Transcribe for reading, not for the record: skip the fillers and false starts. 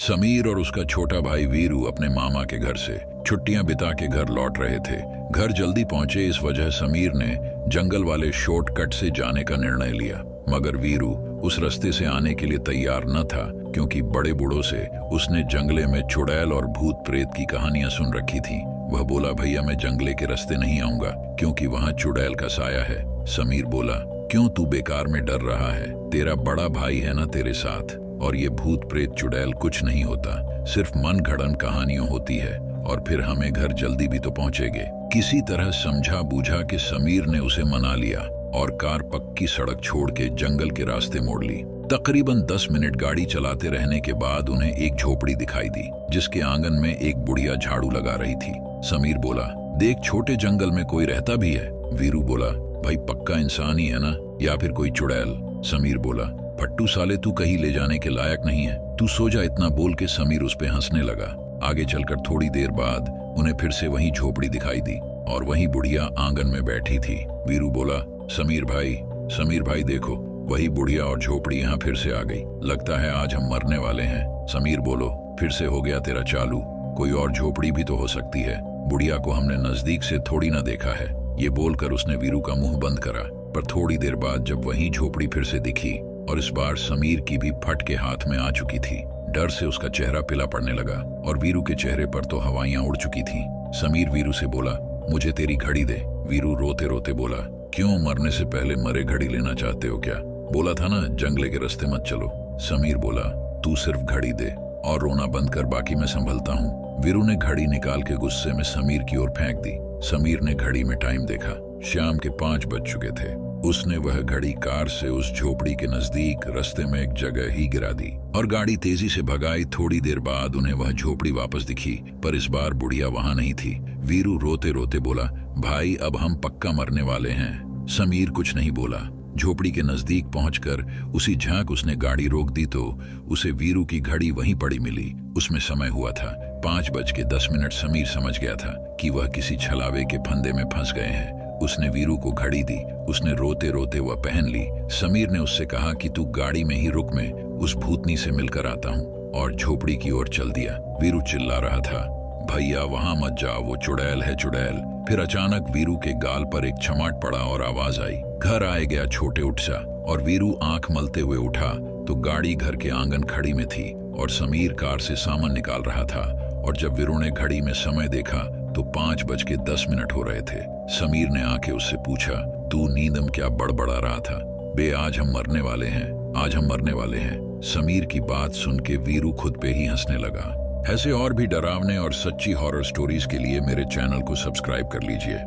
समीर और उसका छोटा भाई वीरू अपने मामा के घर से छुट्टियां बिता के घर लौट रहे थे। घर जल्दी पहुंचे, इस वजह समीर ने जंगल वाले शॉर्टकट से जाने का निर्णय लिया, मगर वीरू उस रास्ते से आने के लिए तैयार न था, क्योंकि बड़े बूढ़ों से उसने जंगले में चुड़ैल और भूत प्रेत की कहानियां सुन रखी थी। वह बोला, भैया मैं जंगले के रास्ते नहीं आऊंगा, क्योंकि वहां चुड़ैल का साया है। समीर बोला, क्यों तू बेकार में डर रहा है? तेरा बड़ा भाई है ना तेरे साथ, और ये भूत प्रेत चुड़ैल कुछ नहीं होता, सिर्फ मन घड़न कहानियों होती है, और फिर हमें घर जल्दी भी तो पहुंचेंगे। किसी तरह समझा बूझा के समीर ने उसे मना लिया और कार पक्की सड़क छोड़ के जंगल के रास्ते मोड़ ली। तकरीबन 10 मिनट गाड़ी चलाते रहने के बाद उन्हें एक झोपड़ी दिखाई दी, जिसके आंगन में एक बुढ़िया झाड़ू लगा रही थी। समीर बोला, देख छोटे जंगल में कोई रहता भी है। वीरू बोला, भाई पक्का इंसान ही है ना, या फिर कोई चुड़ैल? समीर बोला, फट्टू साले तू कहीं ले जाने के लायक नहीं है, तू सो जा। इतना बोल के समीर उस पे हंसने लगा। आगे चलकर थोड़ी देर बाद उन्हें फिर से वही झोपड़ी दिखाई दी और वही बुढ़िया आंगन में बैठी थी। वीरू बोला, समीर भाई देखो, वही बुढ़िया और झोपड़ी यहाँ फिर से आ गई। लगता है आज हम मरने वाले हैं। समीर बोलो, फिर से हो गया तेरा चालू, कोई और झोपड़ी भी तो हो सकती है, बुढ़िया को हमने नजदीक से थोड़ी ना देखा है। ये बोलकर उसने वीरू का मुंह बंद करा, पर थोड़ी देर बाद जब वही झोपड़ी फिर से दिखी और इस बार समीर की भी फट के हाथ में आ चुकी थी, डर से उसका चेहरा पीला पड़ने लगा और वीरू के चेहरे पर तो हवाइयां उड़ चुकी थी। समीर वीरू से बोला, मुझे तेरी घड़ी दे। वीरू रोते रोते बोला, क्यों, मरने से पहले मरे घड़ी लेना चाहते हो क्या? बोला था ना जंगले के रास्ते मत चलो। समीर बोला, तू सिर्फ घड़ी दे और रोना बंद कर, बाकी मैं संभलता हूँ। वीरू ने घड़ी निकाल के गुस्से में समीर की ओर फेंक दी। समीर ने घड़ी में टाइम देखा, शाम के 5 बज चुके थे। उसने वह घड़ी कार से उस झोपड़ी के नजदीक रास्ते में एक जगह ही गिरा दी और गाड़ी तेजी से भगाई। थोड़ी देर बाद उन्हें वह झोपड़ी वापस दिखी, पर इस बार बुढ़िया वहां नहीं थी। वीरू रोते रोते बोला, भाई अब हम पक्का मरने वाले हैं। समीर कुछ नहीं बोला। झोपड़ी के नजदीक पहुंचकर उसी झांक उसने गाड़ी रोक दी तो उसे वीरू की घड़ी वहीं पड़ी मिली। उसमें समय हुआ था 5:10। समीर समझ गया था कि वह किसी छलावे के फंदे में फंस गए हैं। उसने वीरू को घड़ी दी, उसने रोते रोते वह पहन ली। समीर ने उससे कहा कि तू गाड़ी में ही रुक, मैं उस भूतनी से मिलकर आता हूँ, और झोपड़ी की ओर चल दिया। वीरू चिल्ला रहा था, भैया वहां मत जाओ, वो चुड़ैल है चुड़ैल। फिर अचानक वीरू के गाल पर एक चमाट पड़ा और आवाज आई, घर आए गया छोटे उठ सा। और वीरू आंख मलते हुए उठा तो गाड़ी घर के आंगन खड़ी में थी और समीर कार से सामान निकाल रहा था। और जब वीरू ने घड़ी में समय देखा तो 5:10 हो रहे थे। समीर ने आके उससे पूछा, तू नींदम क्या बड़बड़ा रहा था? बे आज हम मरने वाले हैं। समीर की बात सुन के वीरू खुद पे ही हंसने लगा। ऐसे और भी डरावने और सच्ची हॉरर स्टोरीज के लिए मेरे चैनल को सब्सक्राइब कर लीजिए।